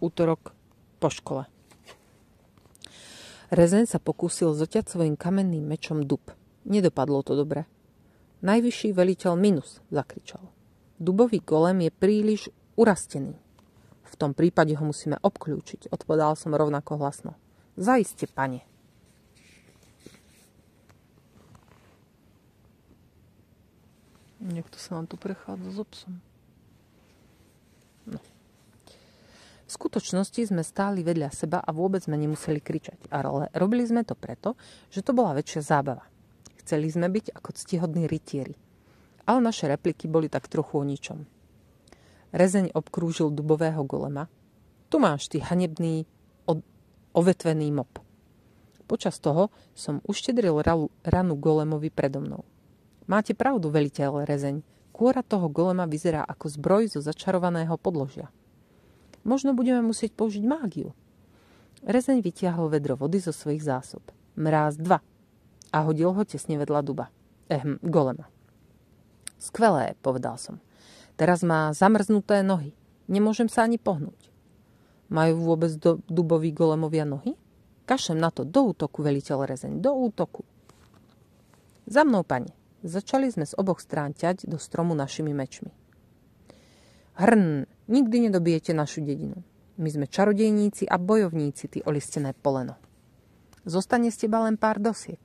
útorok po škole. Rezeň sa pokúsil zoťať svojim kamenným mečom dub. Nedopadlo to dobre. Najvyšší veliteľ minus, zakričal. Dubový golem je príliš urastený. V tom prípade ho musíme obkľúčiť, odpovedal som rovnako hlasno. Zaiste, pane. Niekto sa nám tu prechádza so psom. No. V skutočnosti sme stáli vedľa seba a vôbec sme nemuseli kričať. Ale robili sme to preto, že to bola väčšia zábava. Chceli sme byť ako ctihodní rytieri. Ale naše repliky boli tak trochu o ničom. Rezeň obkrúžil dubového golema. Tu máš ty hanebný, ovetvený mop. Počas toho som uštedril ranu golemovi predo mnou. Máte pravdu, veliteľ Rezeň. Kôra toho golema vyzerá ako zbroj zo začarovaného podložia. Možno budeme musieť použiť mágiu. Rezeň vytiahol vedro vody zo svojich zásob. Mráz 2. A hodil ho tesne vedľa golema. Skvelé, povedal som. Teraz má zamrznuté nohy. Nemôžem sa ani pohnúť. Majú vôbec duboví golemovia nohy? Kašlem na to, do útoku, veliteľ Rezeň, do útoku. Za mnou, pane. Začali sme z oboch strán ťať do stromu našimi mečmi. Hrn, nikdy nedobijete našu dedinu. My sme čarodejníci a bojovníci, ty olistené poleno. Zostane z teba len pár dosiek.